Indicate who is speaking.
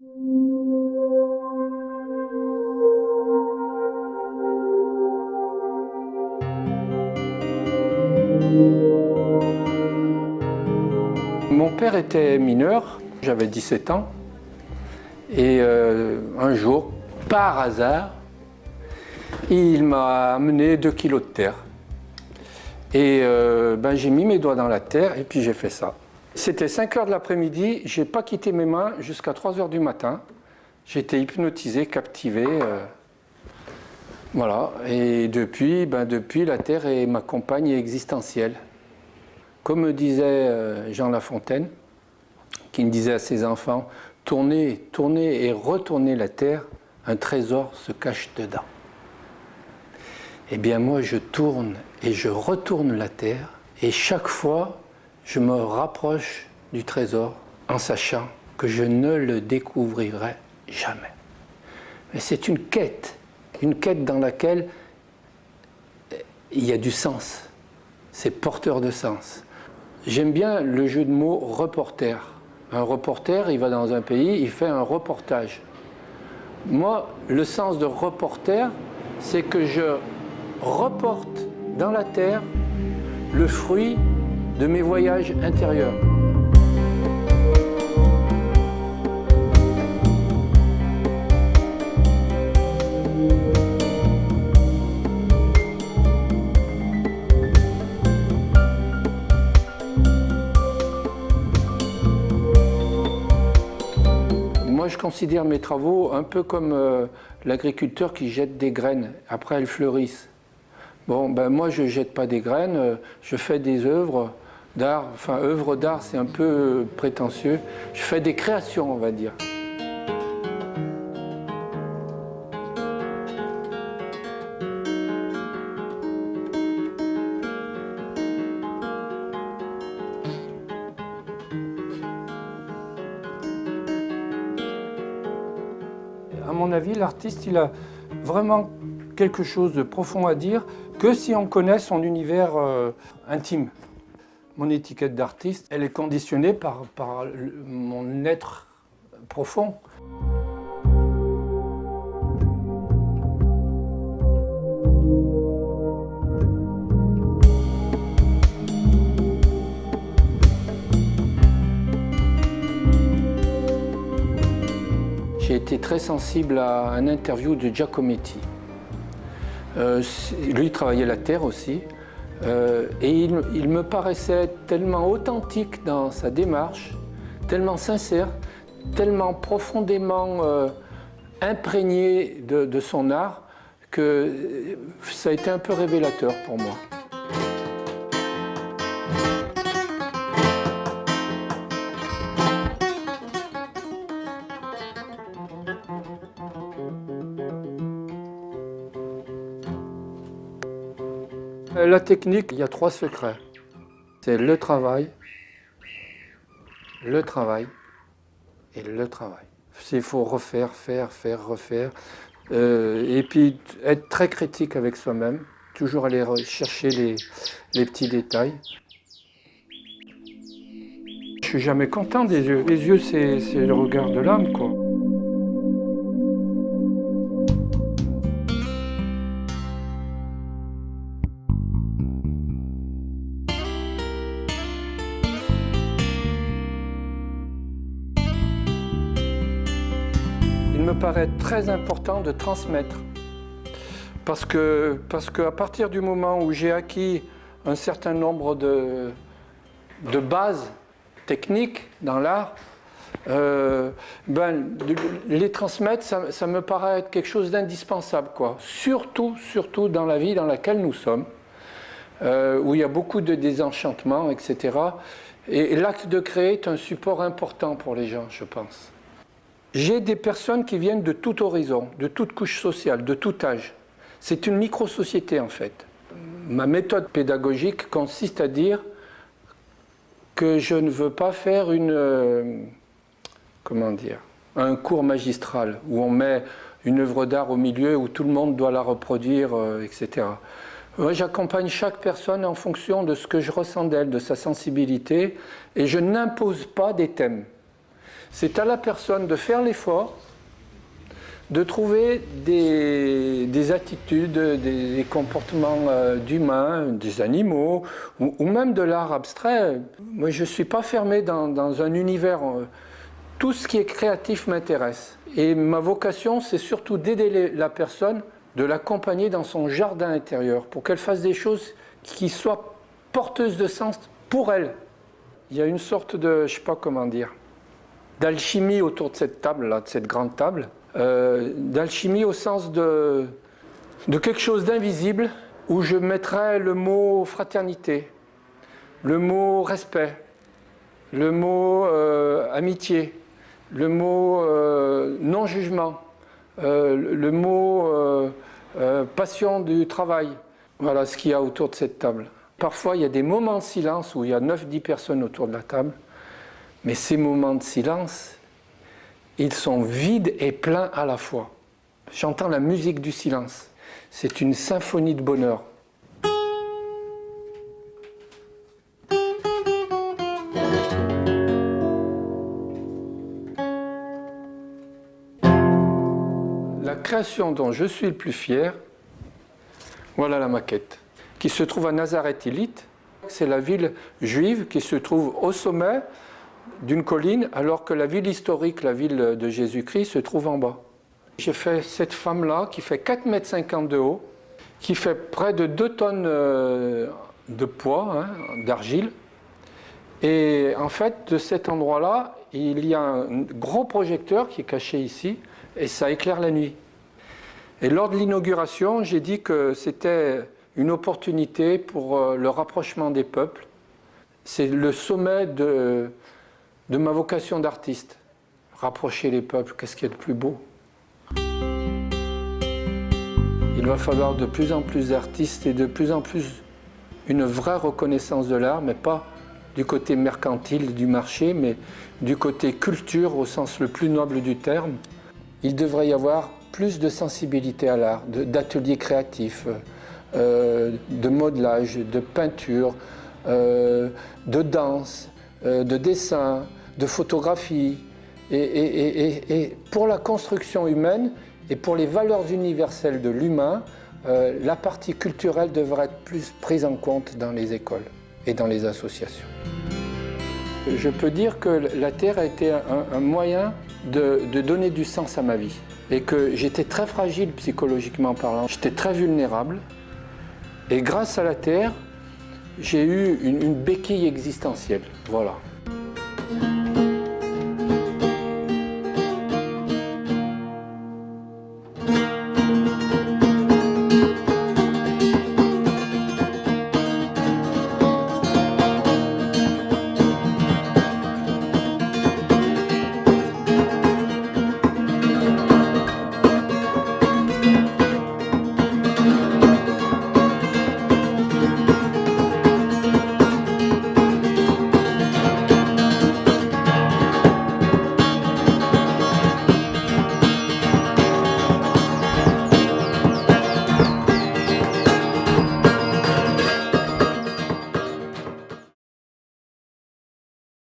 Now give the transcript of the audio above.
Speaker 1: Mon père était mineur, j'avais 17 ans, et un jour, par hasard, il m'a amené 2 kilos de terre. Et j'ai mis mes doigts dans la terre et puis j'ai fait ça. C'était 5 heures de l'après-midi, j'ai pas quitté mes mains jusqu'à 3 heures du matin. J'étais hypnotisé, captivé. Voilà, et depuis, la terre est ma compagne existentielle. Comme me disait Jean Lafontaine, qui me disait à ses enfants, tournez, tournez et retournez la terre, un trésor se cache dedans. Eh bien moi je tourne et je retourne la terre et chaque fois je me rapproche du trésor en sachant que je ne le découvrirai jamais. Mais c'est une quête dans laquelle il y a du sens, c'est porteur de sens. J'aime bien le jeu de mots reporter. Un reporter, il va dans un pays, il fait un reportage. Moi, le sens de reporter, c'est que je reporte dans la terre le fruit de mes voyages intérieurs. Moi, je considère mes travaux un peu comme l'agriculteur qui jette des graines, après elles fleurissent. Bon, moi, je ne jette pas des graines, je fais des œuvres d'art. Enfin, œuvres d'art, c'est un peu prétentieux. Je fais des créations, on va dire. À mon avis, l'artiste, il a vraiment quelque chose de profond à dire que si on connaît son univers intime. Mon étiquette d'artiste, elle est conditionnée par mon être profond. J'ai été très sensible à un interview de Giacometti. Lui, il travaillait la terre aussi. Et il me paraissait tellement authentique dans sa démarche, tellement sincère, tellement profondément imprégné de son art, que ça a été un peu révélateur pour moi. La technique, il y a 3 secrets. C'est le travail et le travail. Il faut refaire, faire, refaire. Et puis être très critique avec soi-même, toujours aller chercher les petits détails. Je suis jamais content des yeux. Les yeux, c'est le regard de l'âme, quoi. Il me paraît très important de transmettre. Parce qu'à partir du moment où j'ai acquis un certain nombre de bases techniques dans l'art, les transmettre, ça me paraît être quelque chose d'indispensable, quoi. Surtout dans la vie dans laquelle nous sommes, où il y a beaucoup de désenchantement, etc. Et l'acte de créer est un support important pour les gens, je pense. J'ai des personnes qui viennent de tout horizon, de toute couche sociale, de tout âge. C'est une micro-société en fait. Ma méthode pédagogique consiste à dire que je ne veux pas faire un cours magistral où on met une œuvre d'art au milieu où tout le monde doit la reproduire, etc. Moi, j'accompagne chaque personne en fonction de ce que je ressens d'elle, de sa sensibilité, et je n'impose pas des thèmes. C'est à la personne de faire l'effort, de trouver des attitudes, des comportements d'humains, des animaux, ou même de l'art abstrait. Moi, je ne suis pas fermé dans un univers. Tout ce qui est créatif m'intéresse. Et ma vocation, c'est surtout d'aider la personne, de l'accompagner dans son jardin intérieur, pour qu'elle fasse des choses qui soient porteuses de sens pour elle. Il y a une sorte de, je ne sais pas comment dire, d'alchimie autour de cette table-là, de cette grande table. D'alchimie au sens de quelque chose d'invisible, où je mettrais le mot fraternité, le mot respect, le mot amitié, le mot non-jugement, le mot passion du travail. Voilà ce qu'il y a autour de cette table. Parfois, il y a des moments de silence où il y a 9-10 personnes autour de la table, mais ces moments de silence, ils sont vides et pleins à la fois. J'entends la musique du silence. C'est une symphonie de bonheur. La création dont je suis le plus fier, voilà la maquette, qui se trouve à Nazareth-Ilite. C'est la ville juive qui se trouve au sommet d'une colline, alors que la ville historique, la ville de Jésus-Christ, se trouve en bas. J'ai fait cette femme-là qui fait 4,50 m de haut, qui fait près de 2 tonnes de poids, d'argile. Et en fait, de cet endroit-là, il y a un gros projecteur qui est caché ici, et ça éclaire la nuit. Et lors de l'inauguration, j'ai dit que c'était une opportunité pour le rapprochement des peuples. C'est le sommet de ma vocation d'artiste. Rapprocher les peuples, qu'est-ce qu'il y a de plus beau? Il va falloir de plus en plus d'artistes et de plus en plus une vraie reconnaissance de l'art, mais pas du côté mercantile du marché, mais du côté culture au sens le plus noble du terme. Il devrait y avoir plus de sensibilité à l'art, d'ateliers créatifs, de modelage, de peinture, de danse, de dessin, de photographie. Et pour la construction humaine et pour les valeurs universelles de l'humain, la partie culturelle devrait être plus prise en compte dans les écoles et dans les associations. Je peux dire que la terre a été un moyen de donner du sens à ma vie et que j'étais très fragile psychologiquement parlant, j'étais très vulnérable et grâce à la terre, j'ai eu une béquille existentielle, voilà.